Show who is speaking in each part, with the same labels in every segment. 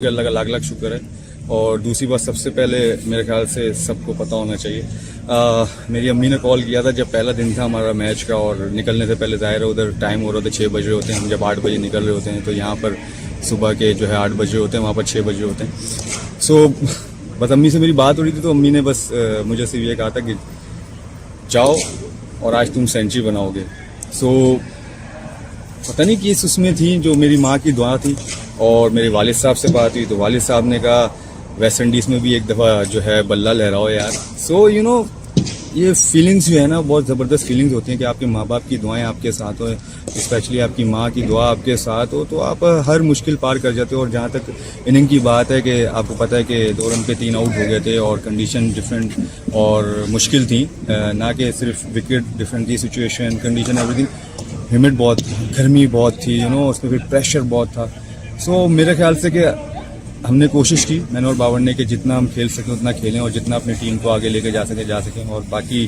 Speaker 1: اللہ کا لاکھ لاکھ شکر ہے. اور دوسری بات سب سے پہلے میرے خیال سے سب کو پتہ ہونا چاہیے، میری امی نے کال کیا تھا جب پہلا دن تھا ہمارا میچ کا، اور نکلنے سے پہلے ظاہر ہے ادھر ٹائم ہو رہا تھا 6 بج رہے ہوتے ہیں، ہم جب 8 بجے نکل رہے ہوتے ہیں تو یہاں پر صبح کے جو ہے 8 بج رہے ہوتے ہیں، وہاں پر 6 بج رہے ہوتے ہیں. سو بس امی سے میری بات ہو رہی تھی تو امی نے بس مجھے صرف یہ کہا تھا کہ جاؤ اور آج تم سینچری بناؤ گے. سو پتہ نہیں کہ اس میں تھی جو میری ماں کی دعا تھی، اور میرے والد صاحب سے بات ہوئی تو والد صاحب نے کہا ویسٹ انڈیز میں بھی ایک دفعہ جو ہے بلہ لہراؤ یار. سو یہ فیلنگز جو ہے نا بہت زبردست فیلنگز ہوتی ہیں کہ آپ کے ماں باپ کی دعائیں آپ کے ساتھ ہوں، اسپیشلی آپ کی ماں کی دعا آپ کے ساتھ ہو تو آپ ہر مشکل پار کر جاتے ہو. اور جہاں تک اننگ کی بات ہے کہ آپ کو پتہ ہے کہ 2 رن پہ 3 آؤٹ ہو گئے تھے، اور کنڈیشن ڈفرینٹ اور مشکل تھی، نہ کہ صرف وکٹ ڈفرینٹ تھی، situation condition every thing. Humid بہت، گرمی بہت تھی، اس میں پھر پریشر بہت تھا. سو میرے خیال سے کہ ہم نے کوشش کی، میں نے اور باور نے، کہ جتنا ہم کھیل سکیں اتنا کھیلیں اور جتنا اپنی ٹیم کو آگے لے کے جا سکیں. اور باقی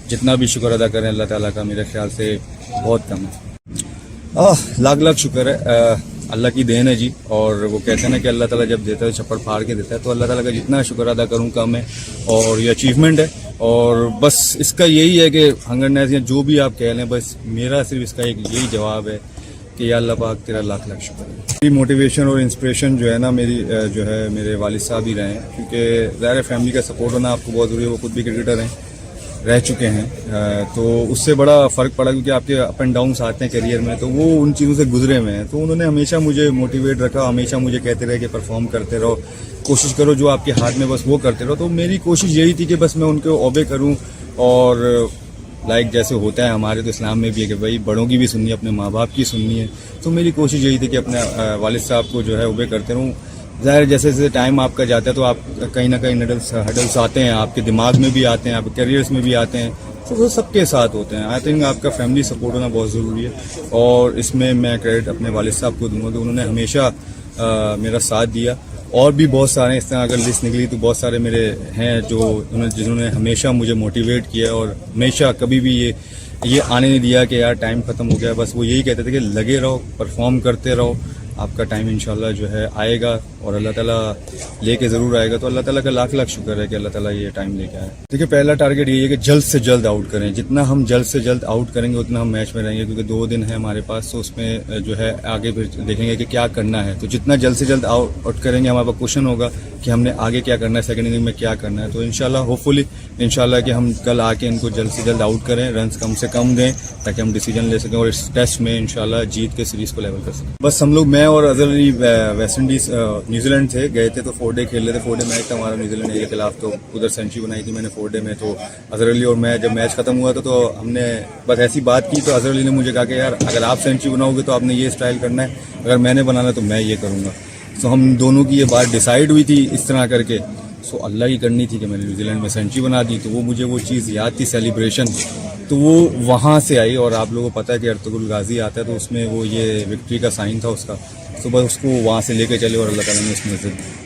Speaker 1: جتنا بھی شکر ادا کریں اللہ تعالیٰ کا میرے خیال سے بہت کم ہے. لاکھ لاکھ شکر ہے، اللہ کی دین ہے جی. اور وہ کہتے ہیں نا کہ اللہ تعالیٰ جب دیتا ہے چھپڑ پھاڑ کے دیتا ہے، تو اللہ تعالیٰ کا جتنا شکر ادا کروں کم ہے. اور یہ اچیومنٹ ہے، اور بس اس کا یہی ہے کہ ہنگرنیس یا جو بھی آپ کہہ لیں، بس میرا صرف اس کا ایک یہی جواب ہے کہ یا اللہ پاک تیرا لاکھ لاکھ شکر ہے. میری موٹیویشن اور انسپریشن جو ہے نا میری جو ہے میرے والد صاحب ہی رہے ہیں، کیونکہ ظاہر فیملی کا سپورٹ ہونا آپ کو بہت ضروری ہے. وہ خود بھی کرکٹر ہیں، رہ چکے ہیں، تو اس سے بڑا فرق پڑا کیونکہ آپ کے اپ اینڈ ڈاؤنس آتے ہیں کیریئر میں، تو وہ ان چیزوں سے گزرے ہوئے ہیں. تو انہوں نے ہمیشہ مجھے موٹیویٹ رکھا، ہمیشہ مجھے کہتے رہے کہ پرفارم کرتے رہو، کوشش کرو جو آپ کے ہاتھ میں بس وہ کرتے رہو. تو میری کوشش یہی تھی کہ بس میں ان کو اوبے کروں. اور جیسے ہوتا ہے ہمارے تو اسلام میں بھی ہے کہ بھائی بڑوں کی بھی سننی ہے، اپنے ماں باپ کی سننی ہے. تو میری کوشش یہی تھی کہ اپنے والد صاحب کو جو ہے اوبے کرتے رہوں. ظاہر جیسے جیسے ٹائم آپ کا جاتا ہے تو آپ کہیں نہ کہیں ہڈلس آتے ہیں، آپ کے دماغ میں بھی آتے ہیں، آپ کے کیریئرس میں بھی آتے ہیں، تو وہ سب کے ساتھ ہوتے ہیں. آئی تھنک آپ کا فیملی سپورٹ ہونا بہت ضروری ہے، اور اس میں کریڈٹ اپنے والد صاحب کو دوں گا کہ انہوں نے ہمیشہ میرا ساتھ دیا. اور بھی بہت سارے اس طرح اگر لسٹ نکلی تو بہت سارے میرے ہیں جنہوں نے ہمیشہ مجھے موٹیویٹ کیا، اور ہمیشہ کبھی بھی یہ آنے نہیں دیا کہ یار ٹائم ختم ہو گیا. بس وہ یہی کہتے تھے کہ لگے رہو، پرفارم کرتے رہو، آپ کا ٹائم انشاءاللہ جو ہے آئے گا، اور اللہ تعالیٰ لے کے ضرور آئے گا. تو اللہ تعالیٰ کا لاکھ لاکھ شکر ہے کہ اللہ تعالیٰ یہ ٹائم لے کے آئے. دیکھیے پہلا ٹارگیٹ یہ ہے کہ جلد سے جلد آؤٹ کریں. جتنا ہم جلد سے جلد آؤٹ کریں گے اتنا ہم میچ میں رہیں گے، کیونکہ 2 دن ہے ہمارے پاس. تو اس میں جو ہے آگے پھر دیکھیں گے کہ کیا کرنا ہے. تو جتنا جلد سے جلد آؤٹ کریں گے ہمارے پاس کوشچن ہوگا کہ ہم نے آگے کیا کرنا ہے، سیکنڈ اننگ میں کیا کرنا ہے. تو انشاءاللہ ہوپ فلی انشاءاللہ کہ ہم کل آ کے ان کو جلد سے جلد آؤٹ کریں، رنز کم سے کم دیں تاکہ ہم ڈیسیجن لے سکیں، اور اس ٹیسٹ میں انشاءاللہ جیت کے سیریز کو لیول کر سکیں. بس ہم لوگ، میں اور Azhar Ali West Indies New Zealand تھے، گئے تھے تو 4 ڈے کھیل رہے تھے. 4 ڈے میچ تھا ہمارا نیوزی لینڈ کے خلاف، تو ادھر سینچری بنائی تھی میں نے 4 ڈے میں. تو اظہر علی اور میں جب میچ ختم ہوا تھا تو ہم نے بس ایسی بات کی، تو اظہر علی نے مجھے کہا کہ یار اگر آپ سینچری بناؤ گے تو آپ نے یہ اسٹائل کرنا ہے، اگر میں نے بنانا تو میں یہ کروں گا. سو ہم دونوں کی یہ بات ڈیسائیڈ ہوئی تھی اس طرح کر کے. سو اللہ کی کرنی تھی کہ میں نے نیوزی لینڈ میں سینچری بنا دی. تو وہ مجھے وہ چیز یاد تھی، سیلیبریشن، تو وہ وہاں سے آئی. اور آپ لوگوں کو پتہ ہے کہ ارطغرل غازی آتا ہے تو اس میں وہ یہ وکٹری کا سائن تھا اس کا. تو بس اس کو وہاں سے لے کے چلے اور اللہ تعالیٰ نے اس میں عزت دی.